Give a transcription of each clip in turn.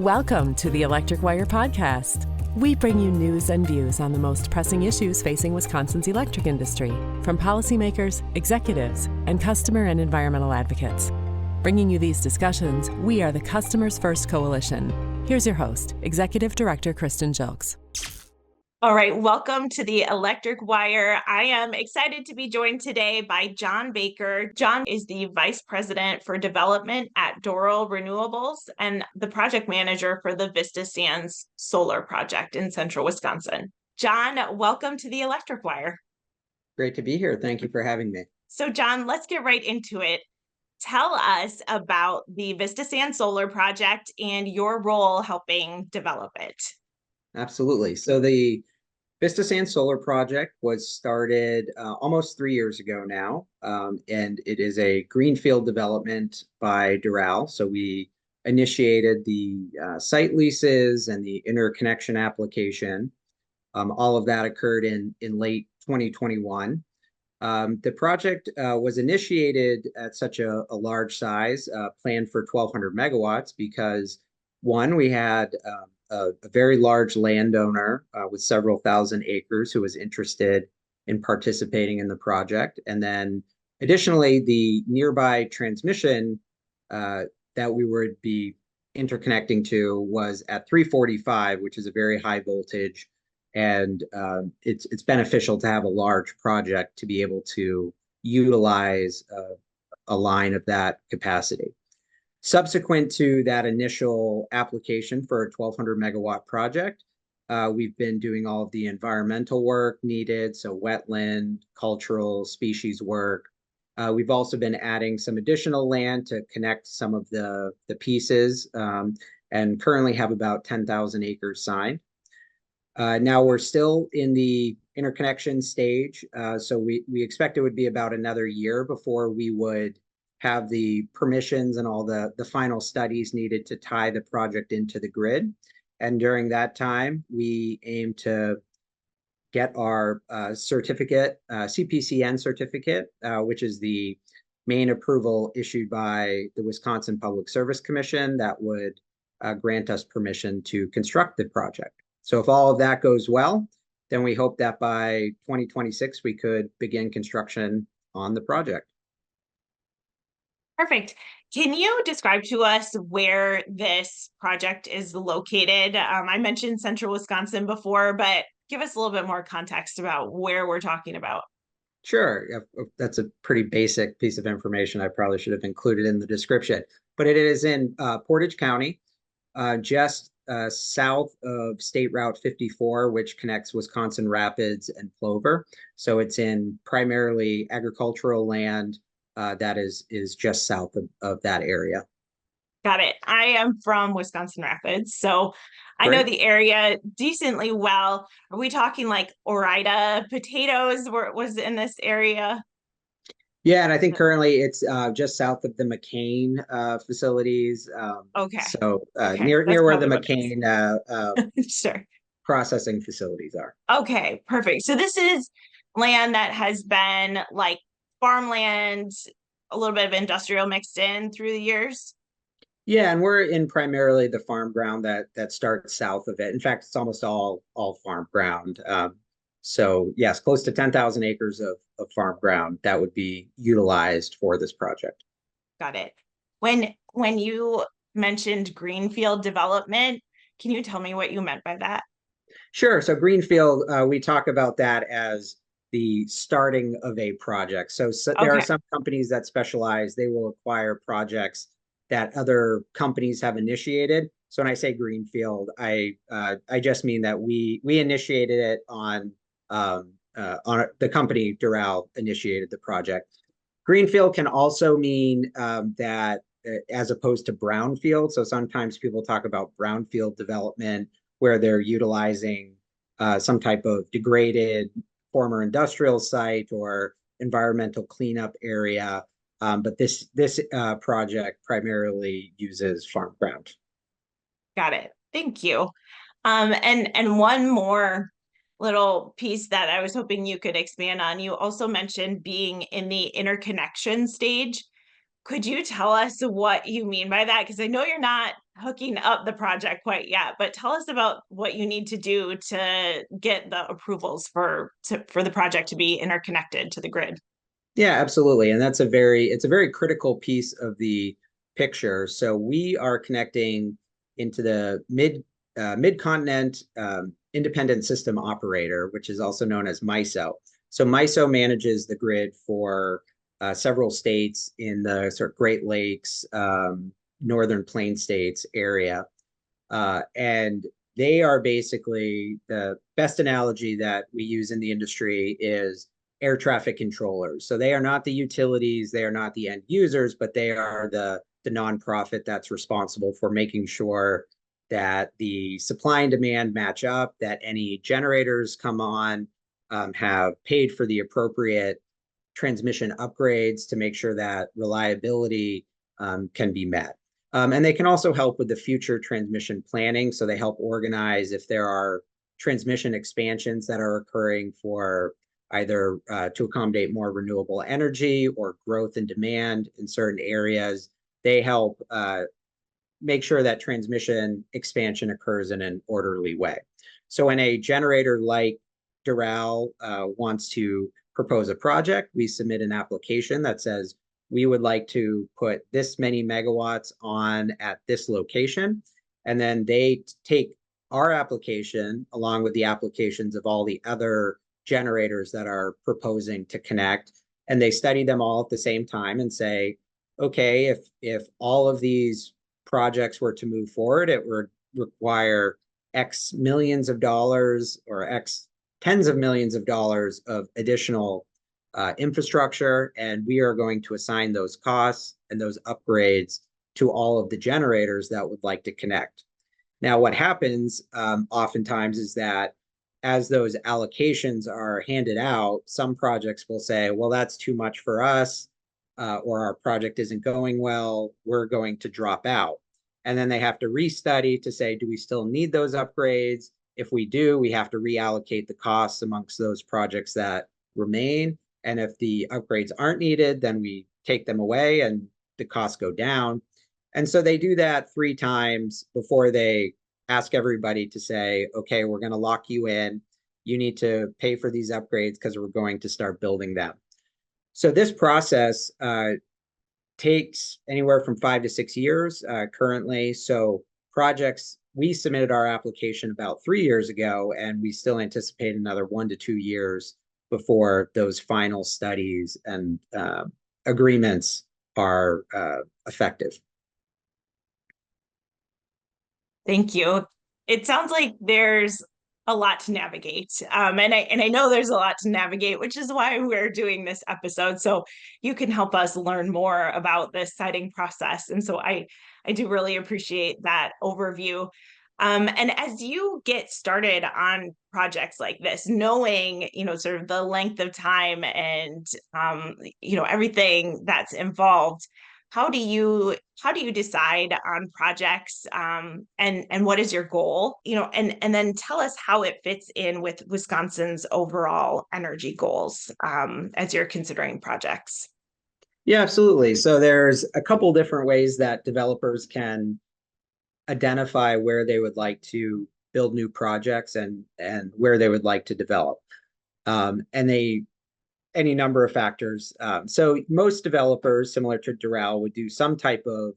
Welcome to the Electric Wire Podcast. We bring you news and views on the most pressing issues facing Wisconsin's electric industry, from policymakers, executives, and customer and environmental advocates. Bringing you these discussions, we are the Customers First Coalition. Here's your host, Executive Director Kristen Jilks. All right, welcome to the Electric Wire. I am excited to be joined today by John Baker. John is the Vice President for Development at Doral Renewables and the project manager for the Vista solar project in central Wisconsin. John, welcome to the Electric Wire. Great to be here. Thank you for having me. So John, let's get right into it. Tell us about the Vista solar project and your role helping develop it. Absolutely. So the Vista Solar project was started almost 3 years ago now, and it is a greenfield development by Doral. So we initiated the site leases and the interconnection application. All of that occurred in late 2021. The project was initiated at such a large size, planned for 1,200 megawatts, because one, we had a very large landowner with several thousand acres who was interested in participating in the project. And then additionally, the nearby transmission that we would be interconnecting to was at 345, which is a very high voltage. And it's beneficial to have a large project to be able to utilize a line of that capacity. Subsequent to that initial application for a 1,200 megawatt project, we've been doing all of the environmental work needed, so wetland, cultural species work. We've also been adding some additional land to connect some of the pieces, and currently have about 10,000 acres signed. Now we're still in the interconnection stage, so we expect it would be about another year before we would have the permissions and all the final studies needed to tie the project into the grid. And during that time, we aim to get our certificate, CPCN certificate, which is the main approval issued by the Wisconsin Public Service Commission that would grant us permission to construct the project. So if all of that goes well, then we hope that by 2026, we could begin construction on the project. Perfect. Can you describe to us where this project is located? I mentioned central Wisconsin before, but give us a little bit more context about where we're talking about. Sure. That's a pretty basic piece of information I probably should have included in the description, but it is in Portage County, just south of State Route 54, which connects Wisconsin Rapids and Plover. So it's in primarily agricultural land that is just south of that area. Got it. I am from Wisconsin Rapids, so I know the area decently well. Are we talking like Orida potatoes was in this area? Yeah, and I think currently it's just south of the McCain facilities. Okay. So Okay. near where the McCain sure. processing facilities are. Okay, perfect. So this is land that has been like farmland, a little bit of industrial mixed in through the years. Yeah, and we're in primarily the farm ground that starts south of it. In fact, it's almost all farm ground. So yes, close to 10,000 acres of farm ground that would be utilized for this project. Got it. When you mentioned greenfield development, can you tell me what you meant by that? Sure. So greenfield, we talk about that as the starting of a project. So there are some companies that specialize, they will acquire projects that other companies have initiated. So when I say greenfield, I just mean that we initiated it on the company Doral initiated the project. Greenfield can also mean that as opposed to brownfield. So sometimes people talk about brownfield development where they're utilizing some type of degraded former industrial site or environmental cleanup area. But this project primarily uses farm ground. Got it. Thank you. And one more little piece that I was hoping you could expand on. You also mentioned being in the interconnection stage. Could you tell us what you mean by that? Because I know you're not hooking up the project quite yet, but tell us about what you need to do to get the approvals for the project to be interconnected to the grid. Yeah, absolutely. And it's a very critical piece of the picture. So we are connecting into the mid-continent independent system operator, which is also known as MISO. So MISO manages the grid for several states in the sort of Great Lakes, Northern Plain states area. And they are basically, the best analogy that we use in the industry is air traffic controllers. So they are not the utilities, they are not the end users, but they are the nonprofit that's responsible for making sure that the supply and demand match up, that any generators come on, have paid for the appropriate transmission upgrades to make sure that reliability can be met. And they can also help with the future transmission planning. So they help organize if there are transmission expansions that are occurring for either to accommodate more renewable energy or growth in demand in certain areas. They help make sure that transmission expansion occurs in an orderly way. So when a generator like Doral wants to propose a project, we submit an application that says we would like to put this many megawatts on at this location. And then they take our application along with the applications of all the other generators that are proposing to connect, and they study them all at the same time and say, okay, if all of these projects were to move forward, it would require X millions of dollars or X tens of millions of dollars of additional infrastructure, and we are going to assign those costs and those upgrades to all of the generators that would like to connect. Now, what happens oftentimes is that as those allocations are handed out, some projects will say, well, that's too much for us, or our project isn't going well, we're going to drop out. And then they have to restudy to say, do we still need those upgrades? If we do, we have to reallocate the costs amongst those projects that remain. And if the upgrades aren't needed, then we take them away and the costs go down. And so they do that 3 times before they ask everybody to say, okay, we're going to lock you in. You need to pay for these upgrades because we're going to start building them. So this process takes anywhere from 5 to 6 years currently. So projects, we submitted our application about 3 years ago, and we still anticipate another 1 to 2 years before those final studies and agreements are effective. Thank you. It sounds like there's a lot to navigate. And I know there's a lot to navigate, which is why we're doing this episode. So you can help us learn more about this siting process. And so I do really appreciate that overview. And as you get started on projects like this, knowing, sort of the length of time and, everything that's involved, how do you decide on projects, and what is your goal, and then tell us how it fits in with Wisconsin's overall energy goals, as you're considering projects. Yeah, absolutely. So there's a couple different ways that developers can identify where they would like to build new projects and where they would like to develop. And any number of factors. So most developers, similar to Doral, would do some type of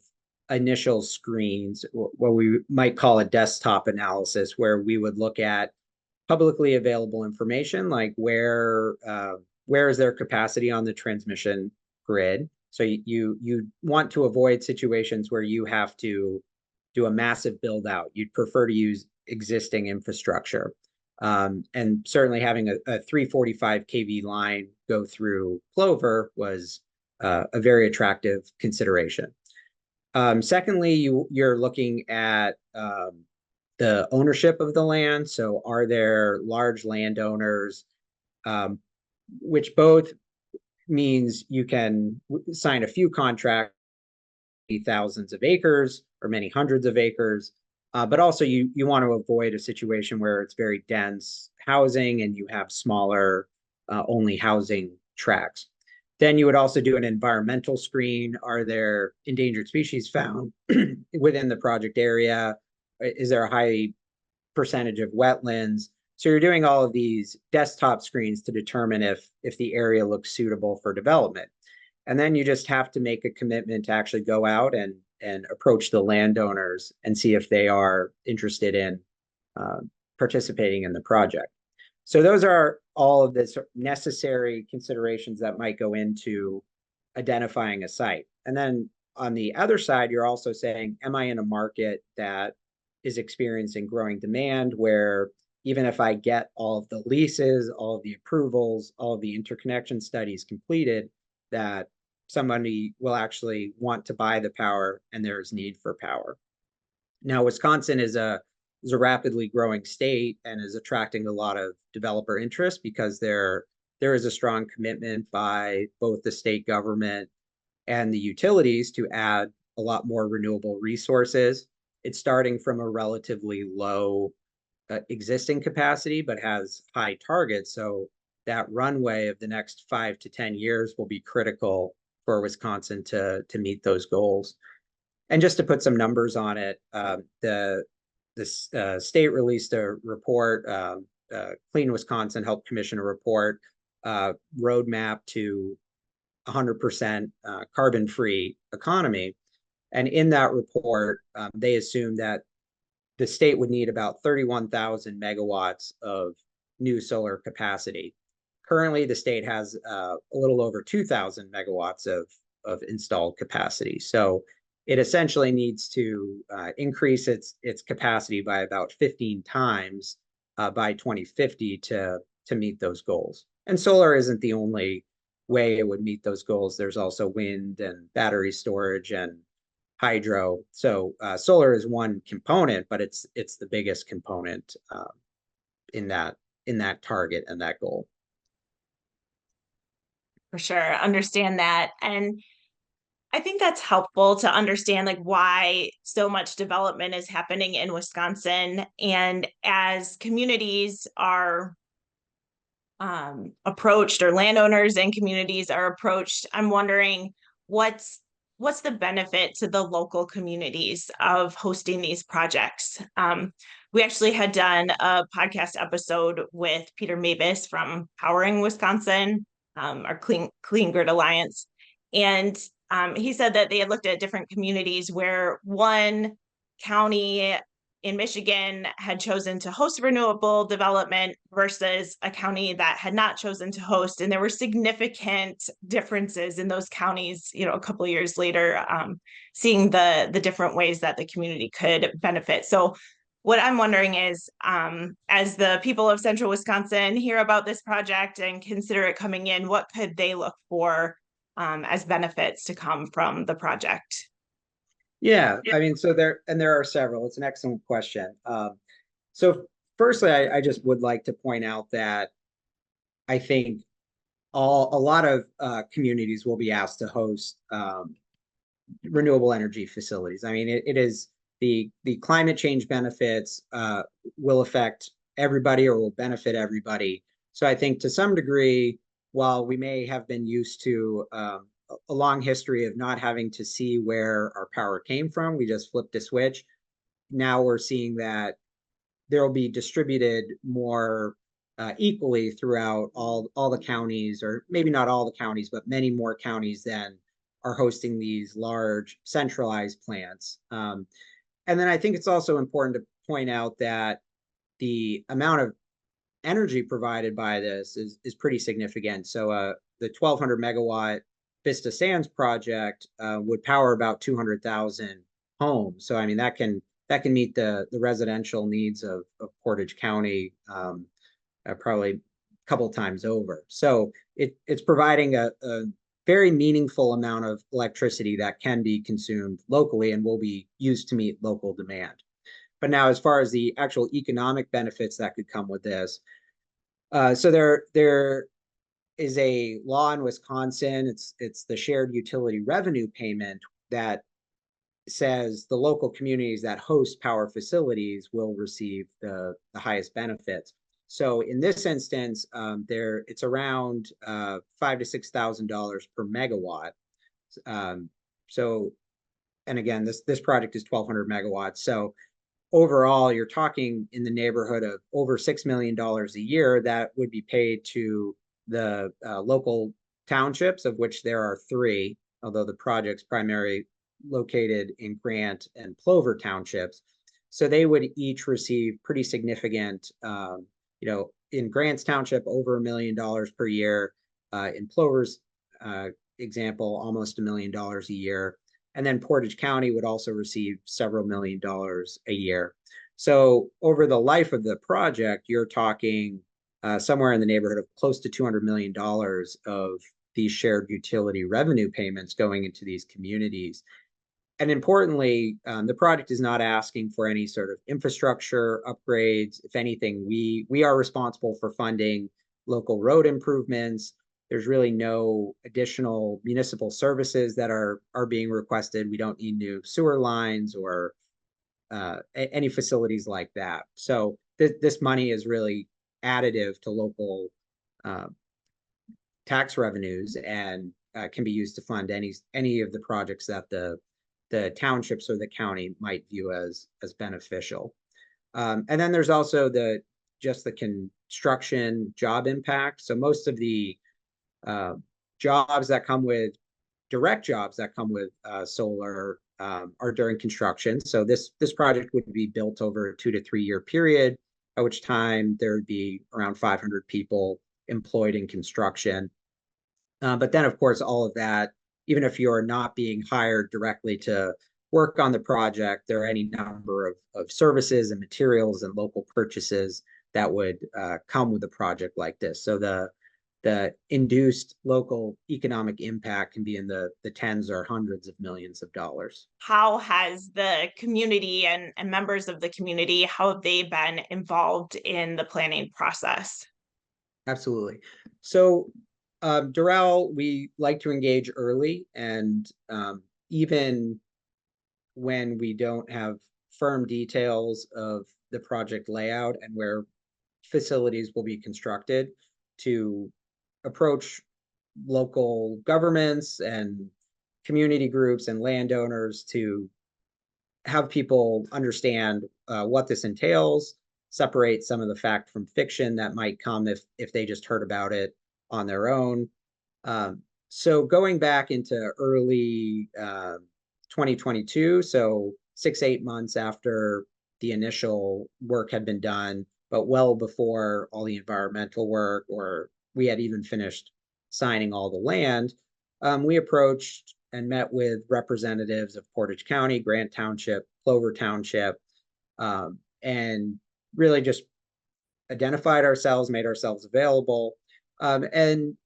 initial screens, what we might call a desktop analysis, where we would look at publicly available information, like where is their capacity on the transmission grid. So you want to avoid situations where you have to do a massive build out. You'd prefer to use existing infrastructure. And certainly having a 345 kV line go through Clover was a very attractive consideration. Secondly, you're looking at the ownership of the land. So are there large landowners, which both means you can sign a few contracts, thousands of acres or many hundreds of acres. But also you want to avoid a situation where it's very dense housing and you have smaller only housing tracts. Then you would also do an environmental screen. Are there endangered species found within the project area? Is there a high percentage of wetlands? So you're doing all of these desktop screens to determine if the area looks suitable for development. And then you just have to make a commitment to actually go out and approach the landowners and see if they are interested in uh, participating in the project. So those are all of the necessary considerations that might go into identifying a site. And then on the other side, you're also saying, am I in a market that is experiencing growing demand where even if I get all of the leases, all of the approvals, all of the interconnection studies completed, that somebody will actually want to buy the power and there is need for power. Now, Wisconsin is a rapidly growing state and is attracting a lot of developer interest because there is a strong commitment by both the state government and the utilities to add a lot more renewable resources. It's starting from a relatively low existing capacity, but has high targets. So that runway of the next 5 to 10 years will be critical for Wisconsin to meet those goals. And just to put some numbers on it, the state released a report. Clean Wisconsin helped commission a report, roadmap to 100% carbon-free economy. And in that report, they assumed that the state would need about 31,000 megawatts of new solar capacity. Currently, the state has a little over 2,000 megawatts of installed capacity. So it essentially needs to increase its capacity by about 15 times by 2050 to meet those goals. And solar isn't the only way it would meet those goals. There's also wind and battery storage and hydro. So solar is one component, but it's the biggest component in that target and that goal. For sure, understand that. And I think that's helpful to understand like why so much development is happening in Wisconsin. And as communities are approached, or landowners and communities are approached, I'm wondering what's the benefit to the local communities of hosting these projects. We actually had done a podcast episode with Peter Mavis from Powering Wisconsin, our Clean Grid Alliance, and he said that they had looked at different communities where one county in Michigan had chosen to host renewable development versus a county that had not chosen to host. And there were significant differences in those counties, a couple of years later, seeing the different ways that the community could benefit. So what I'm wondering is, as the people of central Wisconsin hear about this project and consider it coming in, what could they look for as benefits to come from the project? Yeah, I mean, so there are several. It's an excellent question. So firstly, I just would like to point out that I think a lot of communities will be asked to host renewable energy facilities. I mean, it is the climate change benefits will affect everybody or will benefit everybody. So I think to some degree, while we may have been used to a long history of not having to see where our power came from, we just flipped a switch. Now we're seeing that there will be distributed more equally throughout all the counties, or maybe not all the counties, but many more counties than are hosting these large centralized plants. And then I think it's also important to point out that the amount of energy provided by this is pretty significant. So the 1,200 megawatt Vista Sands project would power about 200,000 homes. So I mean that can meet the residential needs of Portage County probably a couple times over. So it's providing a very meaningful amount of electricity that can be consumed locally and will be used to meet local demand. But now, as far as the actual economic benefits that could come with this, so there is a law in Wisconsin. It's the shared utility revenue payment that says the local communities that host power facilities will receive the highest benefits. So in this instance, it's around $5,000 to $6,000 per megawatt. Um, so, and again, this project is 1,200 megawatts. So overall, you're talking in the neighborhood of over $6 million a year that would be paid to the local townships, of which there are three, although the project's primarily located in Grant and Plover townships. So they would each receive pretty significant, in Grant's township, over $1 million per year. In Plover's example, almost $1 million a year. And then Portage County would also receive several $1 million a year. So over the life of the project, you're talking somewhere in the neighborhood of close to $200 million of these shared utility revenue payments going into these communities. And importantly, the project is not asking for any sort of infrastructure upgrades. If anything, we are responsible for funding local road improvements. There's really no additional municipal services that are being requested. We don't need new sewer lines or any facilities like that. So this money is really additive to local tax revenues and can be used to fund any of the projects that the townships or the county might view as beneficial. And then there's also just the construction job impact. So most of the jobs that come with direct jobs that come with solar are during construction. So this project would be built over a 2 to 3 year period, at which time there would be around 500 people employed in construction. But then, of course, all of that, even if you're not being hired directly to work on the project, there are any number of services and materials and local purchases that would come with a project like this. So the induced local economic impact can be in the tens or hundreds of millions of dollars. How has the community and members of the community, how have they been involved in the planning process? Absolutely. So Doral, we like to engage early, and even when we don't have firm details of the project layout and where facilities will be constructed, to approach local governments and community groups and landowners to have people understand what this entails, separate some of the fact from fiction that might come if they just heard about it on their own. So going back into early 2022, so 6-8 months after the initial work had been done, but well before all the environmental work, or we had even finished signing all the land, we approached and met with representatives of Portage County, Grant Township, Plover Township, and really just identified ourselves, made ourselves available. And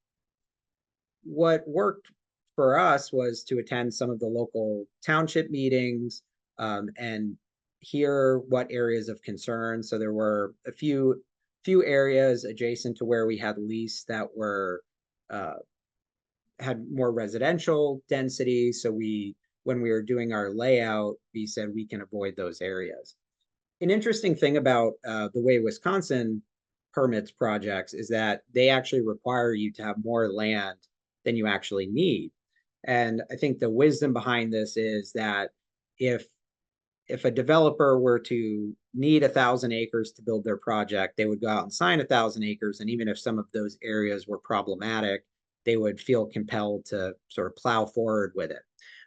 what worked for us was to attend some of the local township meetings and hear what areas of concern. So there were a few areas adjacent to where we had lease that were had more residential density. So when we were doing our layout, we said we can avoid those areas. An interesting thing about the way Wisconsin permits projects is that they actually require you to have more land than you actually need. And I think the wisdom behind this is that if a developer were to need 1,000 acres to build their project, they would go out and sign 1,000 acres. And even if some of those areas were problematic, they would feel compelled to sort of plow forward with it.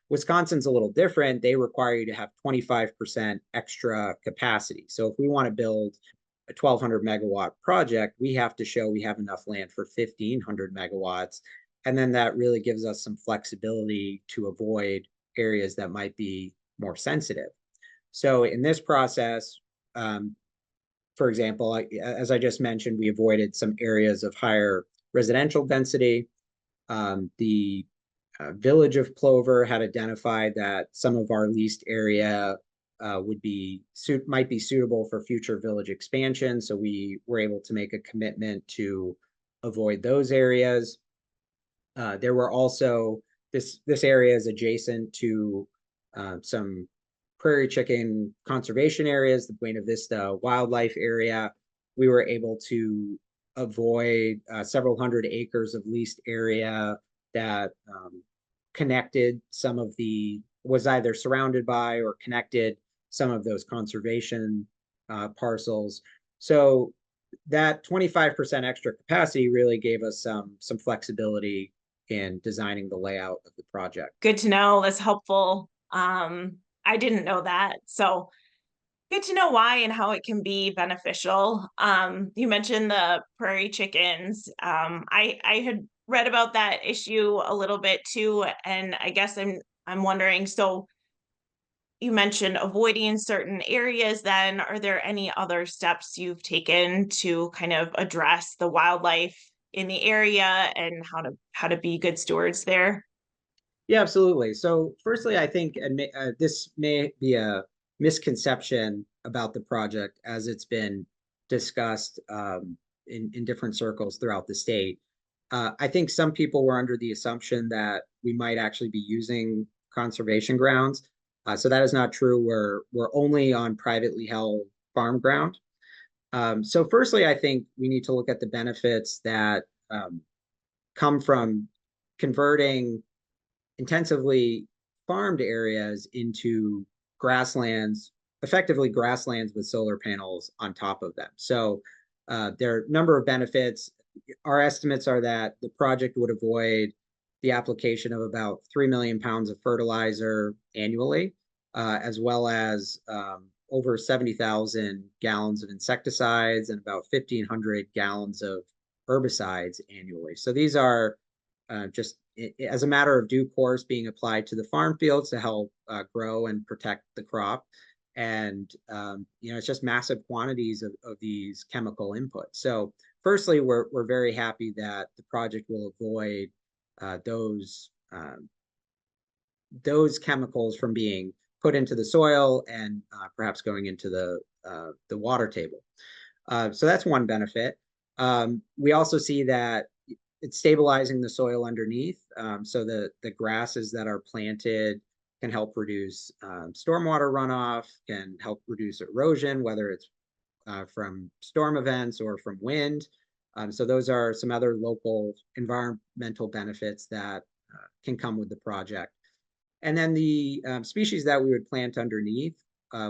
Wisconsin's a little different. They require you to have 25% extra capacity. So if we want to build a 1,200 megawatt project, we have to show we have enough land for 1,500 megawatts. And then that really gives us some flexibility to avoid areas that might be more sensitive. So in this process, for example, as I just mentioned, we avoided some areas of higher residential density. The Village of Plover had identified that some of our leased area might be suitable for future village expansion. So we were able to make a commitment to avoid those areas. There were also this area is adjacent to some prairie chicken conservation areas, the Buena Vista wildlife area, we were able to avoid several hundred acres of leased area that connected some of was either surrounded by or connected some of those conservation parcels. So that 25% extra capacity really gave us some flexibility in designing the layout of the project. Good to know. That's helpful. I didn't know that. So good to know why and how it can be beneficial. You mentioned the prairie chickens. I had read about that issue a little bit too, and I guess I'm wondering, so you mentioned avoiding certain areas, then are there any other steps you've taken to kind of address the wildlife in the area and how to be good stewards there? Yeah, absolutely. So, firstly, I think this may be a misconception about the project as it's been discussed in different circles throughout the state. I think some people were under the assumption that we might actually be using conservation grounds. So that is not true. We're only on privately held farm ground. So, firstly, I think we need to look at the benefits that come from converting intensively farmed areas into grasslands, effectively grasslands with solar panels on top of them. So there are a number of benefits. Our estimates are that the project would avoid the application of about 3 million pounds of fertilizer annually, as well as over 70,000 gallons of insecticides and about 1,500 gallons of herbicides annually. So these are just as a matter of due course being applied to the farm fields to help grow and protect the crop. And it's just massive quantities of these chemical inputs. So firstly, we're very happy that the project will avoid those chemicals from being put into the soil and perhaps going into the water table. So that's one benefit. We also see that it's stabilizing the soil underneath. So the grasses that are planted can help reduce stormwater runoff, can help reduce erosion, whether it's from storm events or from wind. So those are some other local environmental benefits that can come with the project. And then the species that we would plant underneath,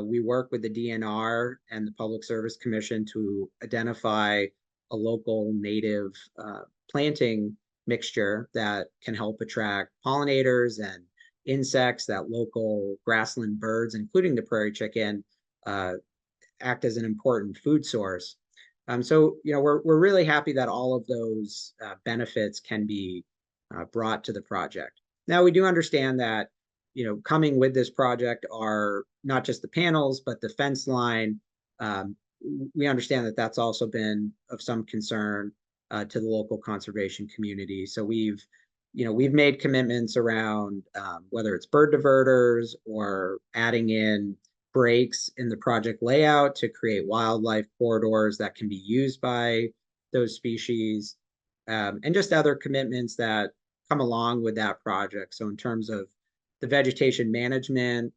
we work with the DNR and the Public Service Commission to identify a local native planting mixture that can help attract pollinators and insects that local grassland birds, including the prairie chicken, act as an important food source. So, we're really happy that all of those benefits can be brought to the project. Now, we do understand that, coming with this project are not just the panels, but the fence line. We understand that that's also been of some concern to the local conservation community. So we've made commitments around whether it's bird diverters or adding in breaks in the project layout to create wildlife corridors that can be used by those species, and just other commitments that come along with that project. So in terms of the vegetation management,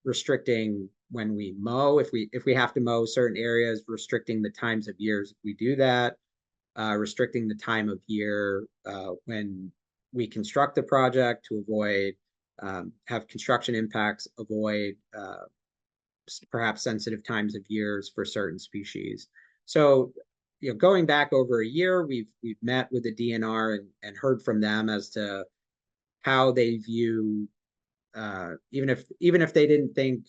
restricting when we mow, if we have to mow certain areas, restricting the times of years we do that, restricting the time of year when we construct the project to avoid have construction impacts, avoid perhaps sensitive times of years for certain species. So, going back over a year, we've met with the DNR and heard from them as to how they view, even if they didn't think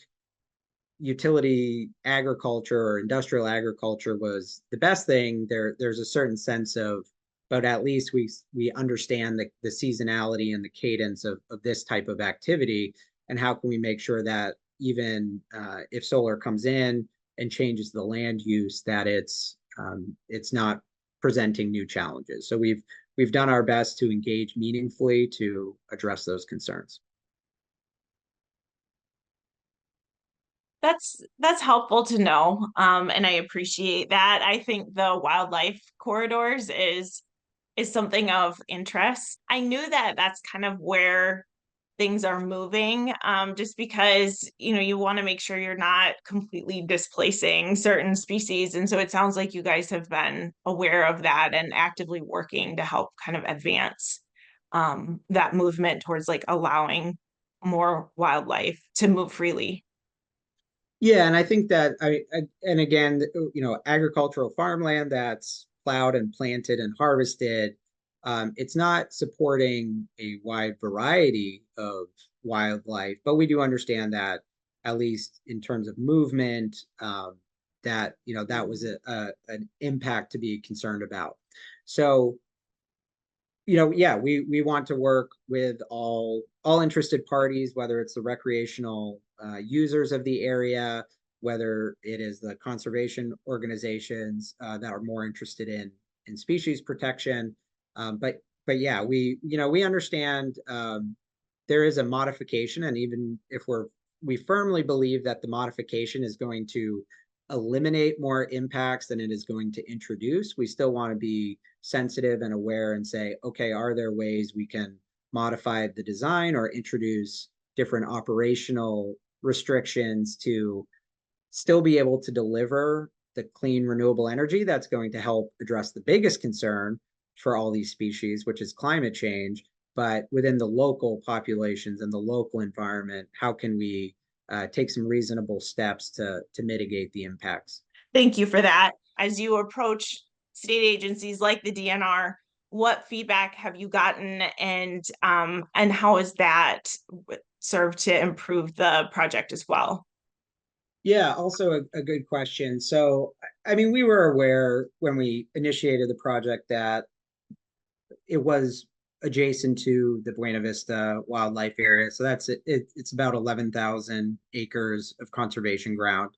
utility agriculture or industrial agriculture was the best thing, there's a certain sense of, but at least we understand the seasonality and the cadence of this type of activity, and how can we make sure that even if solar comes in and changes the land use, that it's not presenting new challenges. So we've done our best to engage meaningfully to address those concerns. That's helpful to know. And I appreciate that. I think the wildlife corridors is something of interest. I knew that that's kind of where things are moving, just because, you want to make sure you're not completely displacing certain species. And so it sounds like you guys have been aware of that and actively working to help kind of advance that movement towards like allowing more wildlife to move freely. Yeah, and I think that and again, agricultural farmland that's plowed and planted and harvested, it's not supporting a wide variety of wildlife, but we do understand that at least in terms of movement, that that was an impact to be concerned about. So yeah, we want to work with all interested parties, whether it's the recreational users of the area, whether it is the conservation organizations that are more interested in species protection. But yeah, we understand there is a modification, and even if we firmly believe that the modification is going to eliminate more impacts than it is going to introduce, we still want to be sensitive and aware and say, okay, are there ways we can modify the design or introduce different operational restrictions to still be able to deliver the clean renewable energy that's going to help address the biggest concern for all these species, which is climate change. But within the local populations and the local environment, how can we take some reasonable steps to mitigate the impacts? Thank you for that. As you approach state agencies like the DNR, what feedback have you gotten, and how has that served to improve the project as well? Yeah, also a good question. So, I mean, we were aware when we initiated the project that it was adjacent to the Buena Vista wildlife area. So it's about 11,000 acres of conservation ground.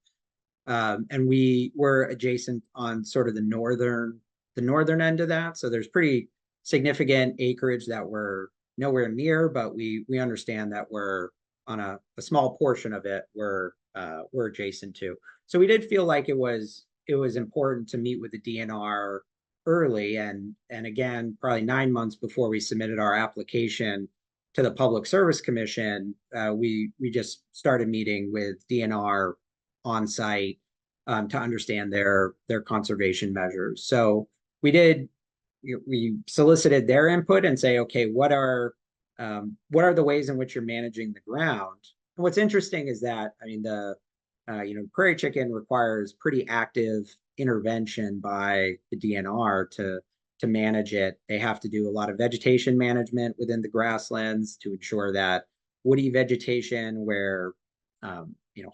And we were adjacent on sort of the northern end of that. So there's pretty significant acreage that we're nowhere near, but we understand that we're on a small portion of it we're adjacent to. So we did feel like it was important to meet with the DNR early, and again, probably 9 months before we submitted our application to the Public Service Commission, we just started meeting with DNR on site to understand their conservation measures. So we solicited their input and say, okay, what are the ways in which you're managing the ground? And what's interesting is that, I mean, the prairie chicken requires pretty active intervention by the DNR to manage it. They have to do a lot of vegetation management within the grasslands to ensure that woody vegetation where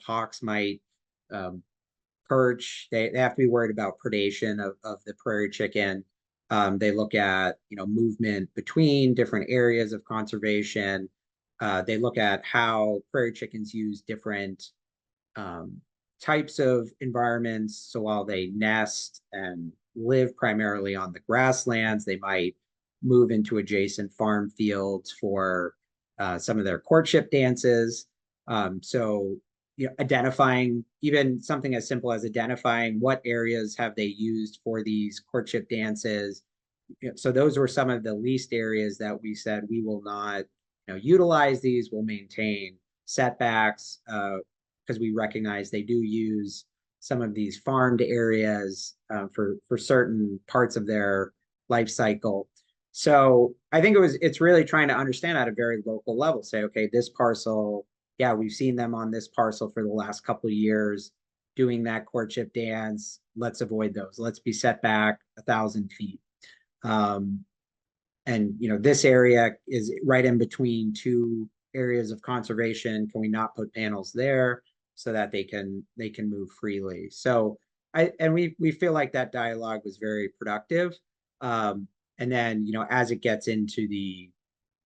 hawks might perch. They have to be worried about predation of the prairie chicken. They look at movement between different areas of conservation. They look at how prairie chickens use different types of environments. So while they nest and live primarily on the grasslands, they might move into adjacent farm fields for some of their courtship dances. So identifying even something as simple as identifying what areas have they used for these courtship dances. So those were some of the least areas that we said we will not utilize these. We'll maintain setbacks because we recognize they do use some of these farmed areas for certain parts of their life cycle. So I think it's really trying to understand at a very local level, say, okay, this parcel, yeah, we've seen them on this parcel for the last couple of years doing that courtship dance. Let's avoid those. Let's be set back 1,000 feet. And this area is right in between two areas of conservation. Can we not put panels there so that they can move freely? So we feel like that dialogue was very productive. And then as it gets into the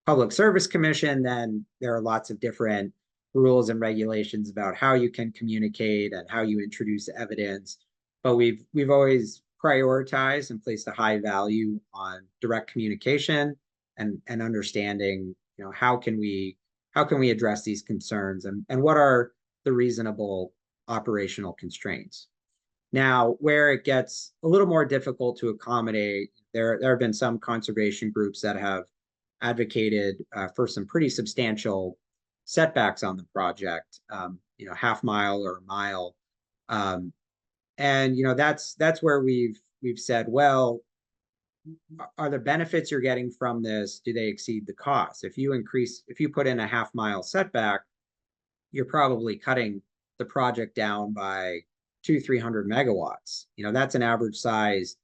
Public Service Commission, then there are lots of different rules and regulations about how you can communicate and how you introduce evidence. But we've always prioritized and placed a high value on direct communication and understanding, how can we address these concerns and what are the reasonable operational constraints. Now, where it gets a little more difficult to accommodate, there have been some conservation groups that have advocated for some pretty substantial setbacks on the project, half mile or a mile. Um, and that's where we've said, well, are the benefits you're getting from this, do they exceed the cost? If you put in a half mile setback, you're probably cutting the project down by 300 megawatts. That's an average size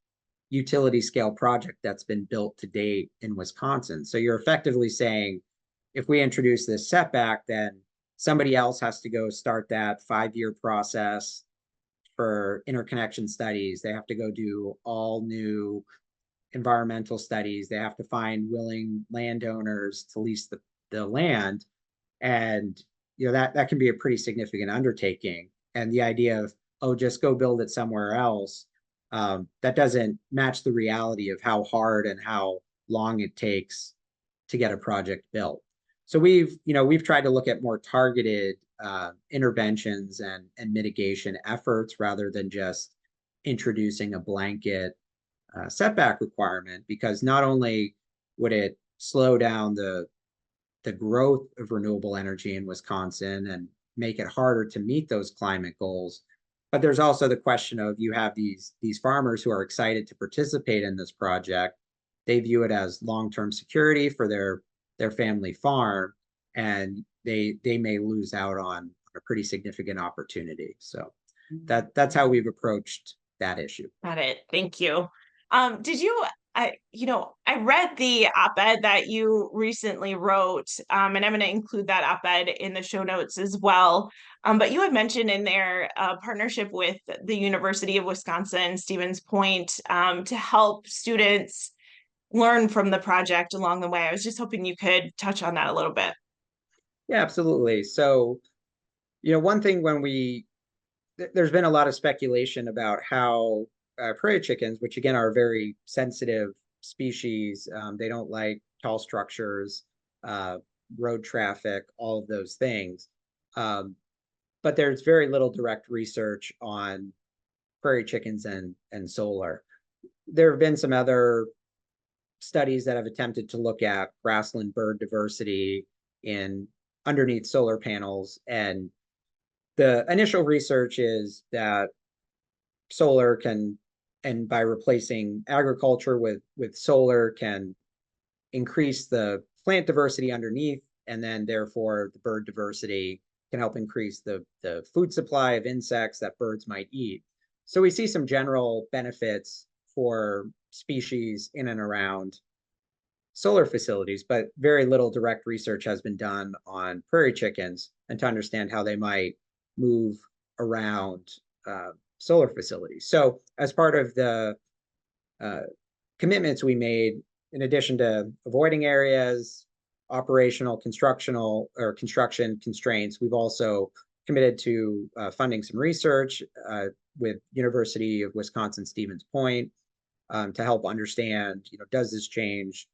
utility scale project that's been built to date in Wisconsin. So you're effectively saying, if we introduce this setback, then somebody else has to go start that 5-year process for interconnection studies. They have to go do all new environmental studies. They have to find willing landowners to lease the land. And that can be a pretty significant undertaking. And the idea of, oh, just go build it somewhere else, that doesn't match the reality of how hard and how long it takes to get a project built. So we've tried to look at more targeted interventions and mitigation efforts rather than just introducing a blanket setback requirement, because not only would it slow down the growth of renewable energy in Wisconsin and make it harder to meet those climate goals, but there's also the question of, you have these farmers who are excited to participate in this project. They view it as long-term security for their family farm, and they may lose out on a pretty significant opportunity. So that's how we've approached that issue. Got it. Thank you. Did you, I read the op-ed that you recently wrote, and I'm going to include that op-ed in the show notes as well. But you had mentioned in there a partnership with the University of Wisconsin, Stevens Point, to help students learn from the project along the way. I was just hoping you could touch on that a little bit. Yeah, absolutely. So, one thing there's been a lot of speculation about how prairie chickens, which again are a very sensitive species, they don't like tall structures, road traffic, all of those things. But there's very little direct research on prairie chickens and solar. There have been some other studies that have attempted to look at grassland bird diversity in underneath solar panels, and the initial research is that solar can, and by replacing agriculture with solar, can increase the plant diversity underneath, and then therefore the bird diversity can help increase the food supply of insects that birds might eat. So we see some general benefits for species in and around solar facilities, but very little direct research has been done on prairie chickens and to understand how they might move around solar facilities. So as part of the commitments we made, in addition to avoiding areas, operational, construction constraints, we've also committed to funding some research with University of Wisconsin Stevens Point to help understand, does this change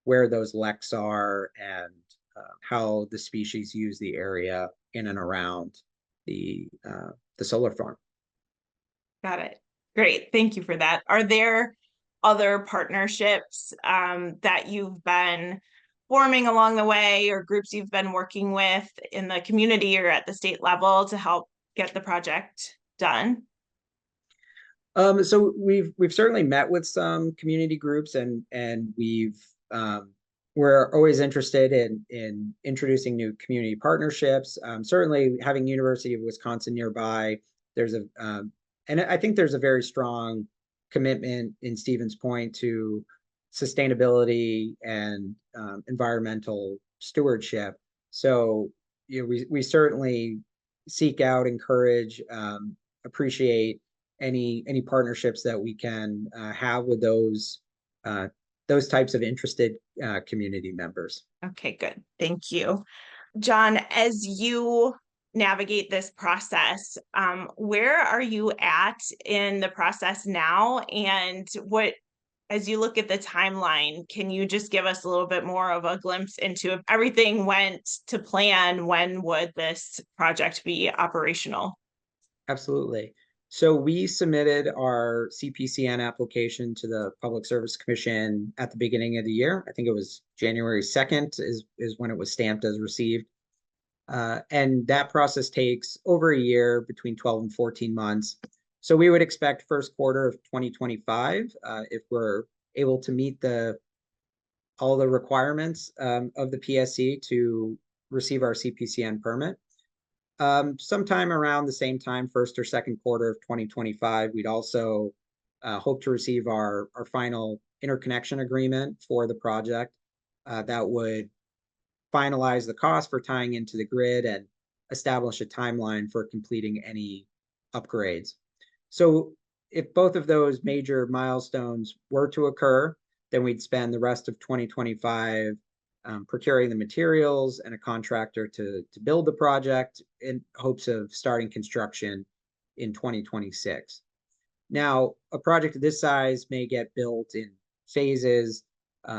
where those leks are, and how the species use the area in and around the solar farm. Got it. Great. Thank you for that. Are there other partnerships that you've been forming along the way, or groups you've been working with in the community or at the state level to help get the project done? So we've certainly met with some community groups, and we're always interested in introducing new community partnerships. Certainly having University of Wisconsin nearby, and I think there's a very strong commitment in Stevens Point to sustainability and environmental stewardship. So we certainly seek out, encourage, appreciate any partnerships that we can have with those types of interested community members. Okay, good. Thank you. John, as you navigate this process, where are you at in the process now? And as you look at the timeline, can you just give us a little bit more of a glimpse into, if everything went to plan, when would this project be operational? Absolutely. So we submitted our CPCN application to the Public Service Commission at the beginning of the year. I think it was January 2nd is when it was stamped as received. And that process takes over a year, between 12 and 14 months. So we would expect first quarter of 2025, if we're able to meet all the requirements of the PSC to receive our CPCN permit. Sometime around the same time, first or second quarter of 2025, we'd also hope to receive our final interconnection agreement for the project that would finalize the cost for tying into the grid and establish a timeline for completing any upgrades. So if both of those major milestones were to occur, then we'd spend the rest of 2025 procuring the materials and a contractor to build the project in hopes of starting construction in 2026. Now, a project of this size may get built in phases,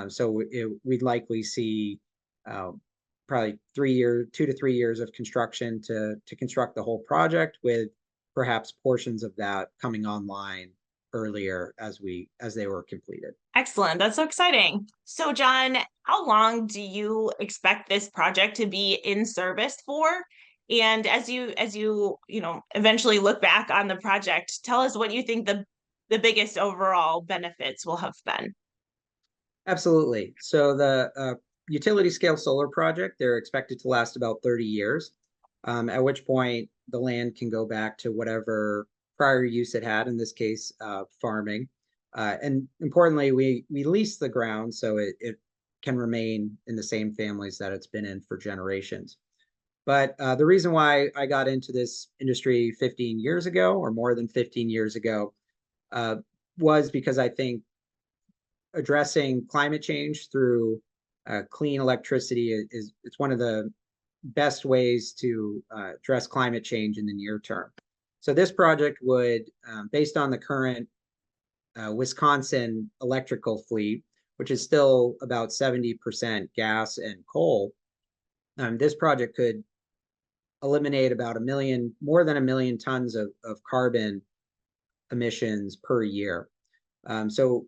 so we'd likely see probably 2 to 3 years of construction to construct the whole project, with perhaps portions of that coming online earlier as they were completed. Excellent. That's so exciting. So, John, how long do you expect this project to be in service for? And as you eventually look back on the project, tell us what you think the biggest overall benefits will have been. Absolutely. So the utility scale solar project, they're expected to last about 30 years, at which point the land can go back to whatever prior use it had, in this case, farming. And importantly, we lease the ground so it can remain in the same families that it's been in for generations. But the reason why I got into this industry 15 years ago, or more than 15 years ago, was because I think addressing climate change through clean electricity it's one of the best ways to address climate change in the near term. So this project would, based on the current Wisconsin electrical fleet, which is still about 70% gas and coal, this project could eliminate about more than a million tons of carbon emissions per year. So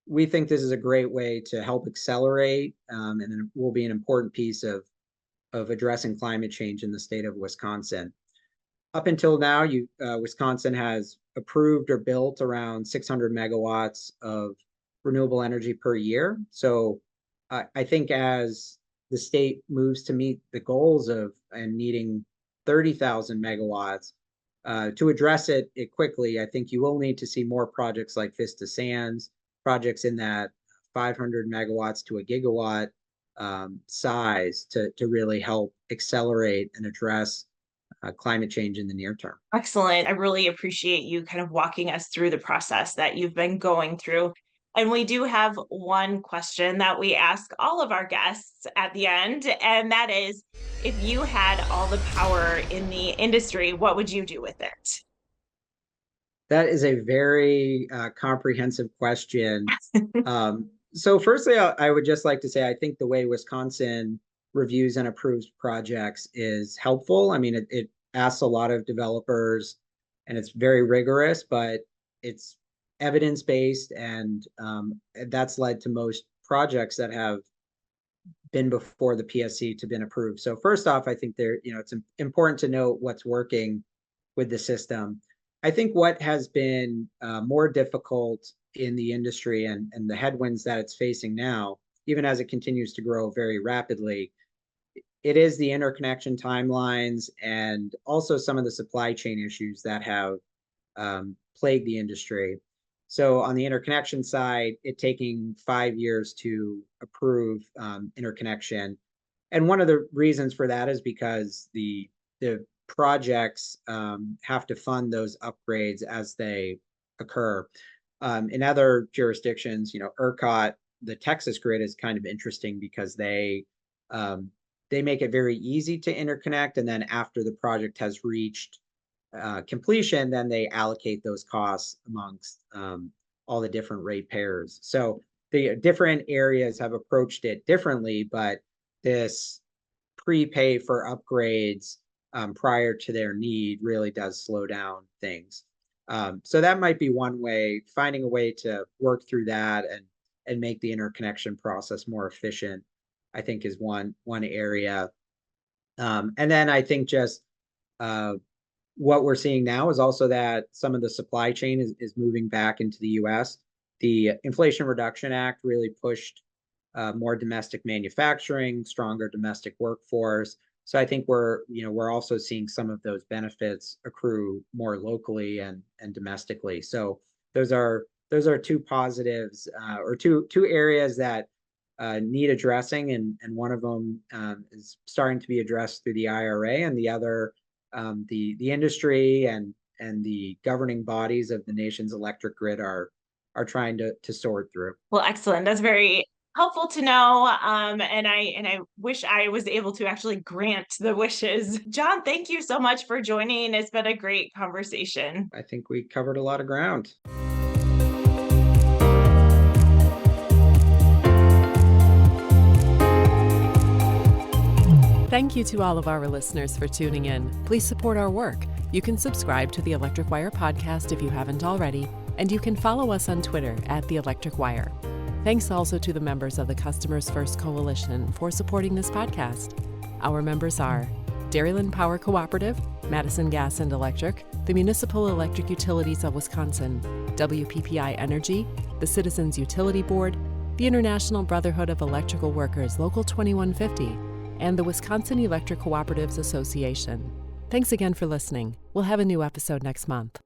we think this is a great way to help accelerate, and it will be an important piece of addressing climate change in the state of Wisconsin. Up until now, Wisconsin has approved or built around 600 megawatts of renewable energy per year. So I think as the state moves to meet the goals of and needing 30,000 megawatts, to address it quickly, I think you will need to see more projects like Vista Sands, projects in that 500 megawatts to a gigawatt size to really help accelerate and address climate change in the near term. Excellent. I really appreciate you kind of walking us through the process that you've been going through. And we do have one question that we ask all of our guests at the end, and that is, if you had all the power in the industry, what would you do with it? That is a very comprehensive question. So firstly, I would just like to say, I think the way Wisconsin reviews and approves projects is helpful. I mean, it asks a lot of developers and it's very rigorous, but it's evidence-based, and that's led to most projects that have been before the PSC to been approved. So first off, I think it's important to note what's working with the system. I think what has been more difficult in the industry and the headwinds that it's facing now, even as it continues to grow very rapidly, it is the interconnection timelines and also some of the supply chain issues that have plagued the industry. So on the interconnection side, it taking 5 years to approve interconnection. And one of the reasons for that is because the projects have to fund those upgrades as they occur. In other jurisdictions, ERCOT, the Texas grid is kind of interesting because they make it very easy to interconnect, and then after the project has reached completion, then they allocate those costs amongst all the different ratepayers. So the different areas have approached it differently, but this prepay for upgrades prior to their need really does slow down things. So that might be one way, finding a way to work through that and make the interconnection process more efficient, I think is one area. And then I think just uh, what we're seeing now is also that some of the supply chain is moving back into the US. The Inflation Reduction Act really pushed more domestic manufacturing, stronger domestic workforce. So I think we're also seeing some of those benefits accrue more locally and domestically. So those are two positives or two areas that need addressing, and one of them is starting to be addressed through the IRA, and the other the industry and the governing bodies of the nation's electric grid are trying to sort through. Well, excellent. That's very helpful to know. And I wish I was able to actually grant the wishes. John, thank you so much for joining. It's been a great conversation. I think we covered a lot of ground. Thank you to all of our listeners for tuning in. Please support our work. You can subscribe to the Electric Wire podcast if you haven't already, and you can follow us on Twitter at The Electric Wire. Thanks also to the members of the Customers First Coalition for supporting this podcast. Our members are Dairyland Power Cooperative, Madison Gas and Electric, the Municipal Electric Utilities of Wisconsin, WPPI Energy, the Citizens Utility Board, the International Brotherhood of Electrical Workers Local 2150, and the Wisconsin Electric Cooperatives Association. Thanks again for listening. We'll have a new episode next month.